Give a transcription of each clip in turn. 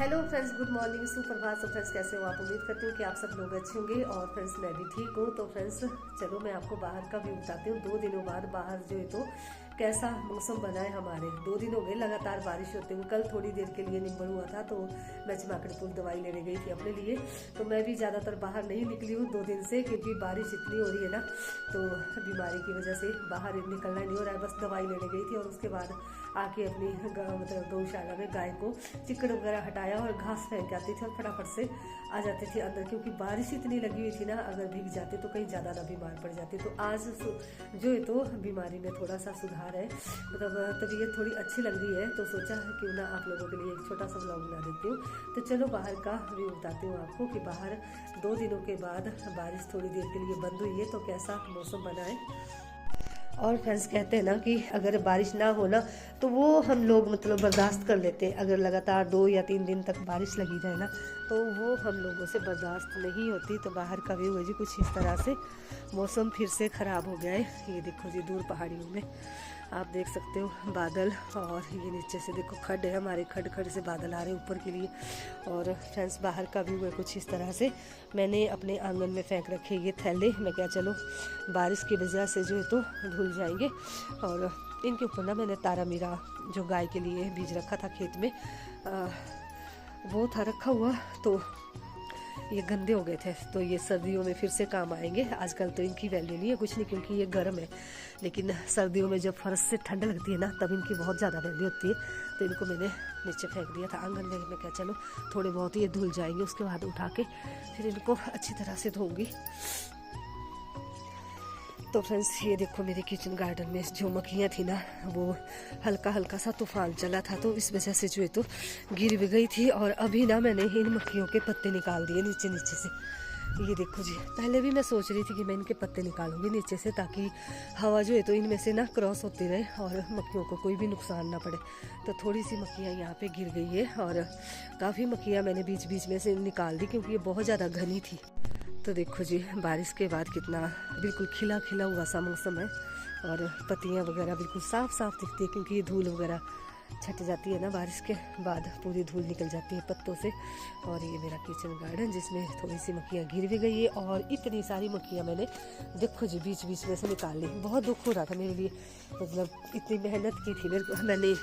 Hello friends, good morning, सुप्रभात। तो friends कैसे हो आप? उम्मीद करती हूँ कि आप सब लोग अच्छे होंगे और फ्रेंड्स मैं भी ठीक हूँ। तो फ्रेंड्स चलो मैं आपको बाहर का व्यू बताती हूँ। 2 दिनों बाद बाहर जो है तो कैसा मौसम बना है हमारे। 2 दिन हो गए लगातार बारिश होते हुए। कल थोड़ी देर के लिए निम्बड़ हुआ था तो मैं चिमाकड़पुर दवाई लेने गई थी अपने लिए। तो मैं भी ज़्यादातर बाहर नहीं निकली हूँ 2 दिन से, क्योंकि बारिश इतनी हो रही है ना, तो बीमारी की वजह से बाहर निकलना नहीं हो रहा है। बस दवाई लेने गई थी और उसके बाद आके अपनी मतलब गौशाला में गाय को चिकड़ वगैरह हटाया और घास फेंक आती थी और फटाफट से आ जाते थे अंदर, क्योंकि बारिश इतनी लगी हुई थी ना, अगर भीग जाते तो कहीं ज़्यादा ना बीमार पड़ जाते। तो आज जो है तो बीमारी में थोड़ा सा सुधार है, मतलब तबीयत थोड़ी अच्छी लग रही है। तो सोचा है क्यों ना आप लोगों के लिए एक छोटा सा व्लॉग बना देती हूँ। तो चलो बाहर का व्यू बताती हूँ आपको कि बाहर 2 दिनों के बाद बारिश थोड़ी देर के लिए बंद हुई है तो कैसा मौसम बना है। और फ्रेंड्स कहते हैं ना कि अगर बारिश ना हो ना तो वो हम लोग मतलब बर्दाश्त कर लेते हैं। अगर लगातार 2 या 3 दिन तक बारिश लगी जाए ना तो वो हम लोगों से बर्दाश्त नहीं होती। तो बाहर का व्यू है जी कुछ इस तरह से। मौसम फिर से ख़राब हो गया है। ये देखो जी दूर पहाड़ियों में आप देख सकते हो बादल, और ये नीचे से देखो खड्ड है हमारे, खड्ड खड्ड से बादल आ रहे हैं ऊपर के लिए। और फ्रेंड्स बाहर का व्यू है कुछ इस तरह से। मैंने अपने आंगन में फेंक रखे ये थैले। मैं क्या चलो बारिश की वजह से जो है तो धुल जाएंगे। और इनके ऊपर ना मैंने तारा मीरा जो गाय के लिए बीज रखा था खेत में, वो था रखा हुआ, तो ये गंदे हो गए थे। तो ये सर्दियों में फिर से काम आएंगे। आजकल तो इनकी वैल्यू नहीं है कुछ नहीं, क्योंकि ये गर्म है। लेकिन सर्दियों में जब फर्श से ठंड लगती है ना तब इनकी बहुत ज़्यादा वैल्यू होती है। तो इनको मैंने नीचे फेंक दिया था आंगन में। मैं क्या चलो थोड़े बहुत ये धुल जाएंगे, उसके बाद उठा के फिर इनको अच्छी तरह से धोऊंगी। तो फ्रेंड्स ये देखो मेरे किचन गार्डन में जो मक्खियाँ थी ना, वो हल्का हल्का सा तूफान चला था तो इस वजह से जो है तो गिर भी गई थी। और अभी ना मैंने इन मक्खियों के पत्ते निकाल दिए नीचे नीचे से। ये देखो जी, पहले भी मैं सोच रही थी कि मैं इनके पत्ते निकालूंगी नीचे से, ताकि हवा जो है तो इनमें से ना क्रॉस होती रहे और मक्खियों को कोई भी नुकसान ना पड़े। तो थोड़ी सी मक्खियाँ यहाँ पे गिर गई है और काफ़ी मक्खियाँ मैंने बीच बीच में से निकाल दी, क्योंकि ये बहुत ज़्यादा घनी थी। तो देखो जी बारिश के बाद कितना बिल्कुल खिला खिला हुआ सा मौसम है, और पत्तियाँ वगैरह बिल्कुल साफ साफ दिखती है, क्योंकि ये धूल वगैरह छट जाती है ना बारिश के बाद, पूरी धूल निकल जाती है पत्तों से। और ये मेरा किचन गार्डन जिसमें थोड़ी सी मक्खियाँ गिर भी गई है, और इतनी सारी मक्खियाँ मैंने देखो जी बीच बीच में से निकाल ली। बहुत दुख हो रहा था मेरे लिए, मतलब इतनी मेहनत की थी मेरे को, मैंने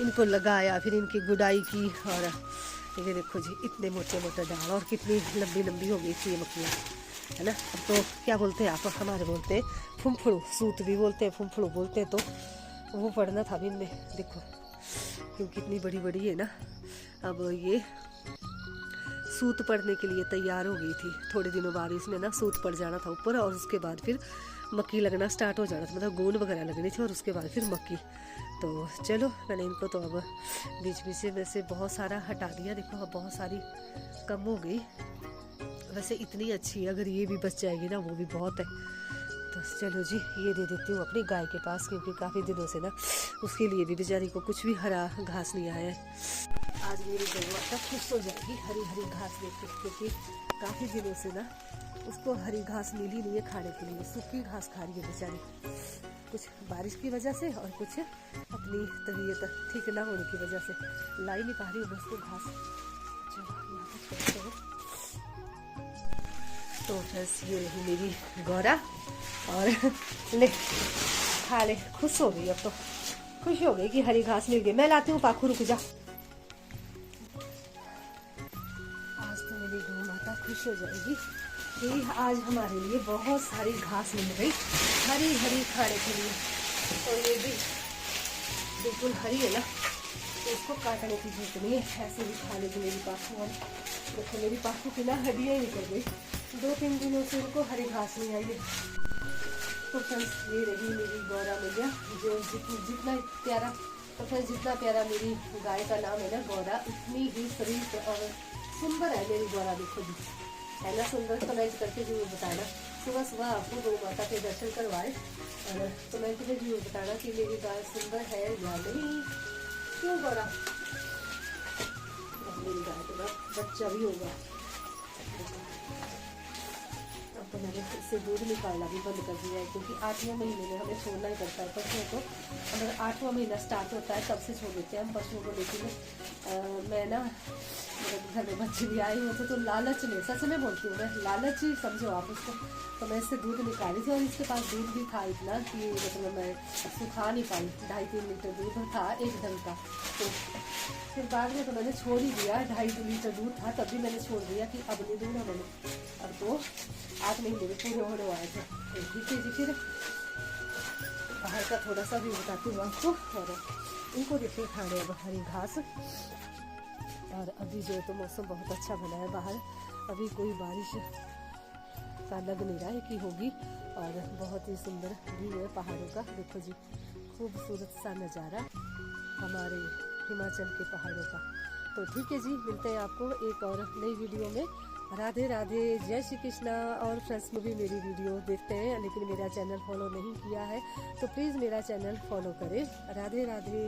इनको लगाया, फिर इनकी गुडाई की। और ये देखो जी इतने मोटे मोटे डाल, और कितनी लंबी लंबी हो गई थी ये मक्खियाँ, है ना। अब तो क्या बोलते हैं आप, हमारे बोलते हैं फुमफड़ू, सूत भी बोलते हैं, फुमफड़ू बोलते हैं। तो वो पड़ना था भी इनमें, देखो क्योंकि इतनी बड़ी बड़ी है ना। अब ये सूत पड़ने के लिए तैयार हो गई थी। थोड़े दिनों बाद इसमें ना सूत पड़ जाना था ऊपर, और उसके बाद फिर मक्की लगना स्टार्ट हो जाना था, मतलब गोंद वगैरह लगनी थी, और उसके बाद फिर मक्की। तो चलो मैंने इनको तो अब बीच बीच से वैसे बहुत सारा हटा दिया। देखो अब बहुत सारी कम हो गई। वैसे इतनी अच्छी है, अगर ये भी बच जाएगी ना वो भी बहुत है। तो चलो जी ये दे देती हूँ अपनी गाय के पास, क्योंकि काफ़ी दिनों से ना उसके लिए भी बेचारी को कुछ भी हरा घास नहीं आया है। आज मेरी गौ माता खुश हो जाएगी हरी हरी घास देख के, क्योंकि काफ़ी दिनों से ना उसको हरी घास मिली नहीं है खाने के लिए, सूखी घास खा रही है बेचारी, कुछ बारिश की वजह से और कुछ अपनी तबीयत ठीक ना होने की वजह से। लाई नहीं पा रही हूँ उसको घास। चलो यहाँ पर छोड़ते हैं। तो फ्रेंड्स ये रही मेरी गौरा, और ले खा ले, खुश हो गई। अब तो खुश हो गई कि हरी घास मिल गई। मैं लाती हूँ पाखू, रुक जा। आज तो मेरी गौ माता खुश हो जाएगी कि आज हमारे लिए बहुत सारी घास मिल गई हरी हरी खाने के लिए। तो ये भी बिल्कुल हरी है ना, तो इसको काटने की जरूरत नहीं है, ऐसे भी खा लेगी मेरी पाखू। और देखो मेरी पाखू की ना हड्डियाँ ही निकल गई, 2-3 दिनों से उनको हरी घास नहीं आई है। तो फ्रेंड्स ये रही मेरी गौरा मैया, जो जितना प्यारा, तो फ्रेंड्स जितना प्यारा मेरी गाय का नाम है ना गौरा, उतनी ही शरीफ और सुंदर है मेरी गौरा। देखो जी है ना सुंदर। कमेंट करके जरूर बताना, सुबह सुबह आपको गौ माता के दर्शन करवाए, और कमेंट में जरूर बताना कि मेरी गाय सुंदर है या नहीं। क्यों गौरा? मेरी गाय के बाद बच्चा भी होगा। अब तो मैंने इससे दूध निकालना भी बंद कर दिया है, क्योंकि 8वें महीने में हमें छोड़ना ही पड़ता है पशुओं को। अगर 8वां महीना स्टार्ट होता है तब से छोड़ देते हैं हम पशुओं को, लेकिन मैं ना मेरे घर में बच्चे भी आए हुए थे तो लालच में, सच में बोलती हूँ मैं, लालच ही समझो आप उसको। तो मैं इससे दूध निकाली थी और इसके पास दूध भी था इतना कि मतलब मैं सुखा नहीं पाई। 2.5-3 लीटर दूध था एक ढंग का। तो फिर बाद में तो मैंने छोड़ ही दिया। 2.5 लीटर दूध था तब भी मैंने छोड़ दिया कि अब नहीं दूंगा मैंने। अब तो 8 महीने में पूरे होने आए थे। तो देखिए जी, फिर बाहर का थोड़ा सा भी बताती हूँ आपको। और इनको देखिए खाने अब हरी घास। और अभी जो है तो मौसम बहुत अच्छा बना है बाहर, अभी कोई बारिश सा लग नहीं रहा है कि होगी। और बहुत ही सुंदर व्यू है पहाड़ों का, देखो जी, खूबसूरत सा नज़ारा हमारे हिमाचल के पहाड़ों का। तो ठीक है जी, मिलते हैं आपको एक और नई वीडियो में। राधे राधे, जय श्री कृष्णा। और फ्रेंड्स में भी मेरी वीडियो देखते हैं लेकिन मेरा चैनल फॉलो नहीं किया है तो प्लीज़ मेरा चैनल फॉलो करें। राधे राधे।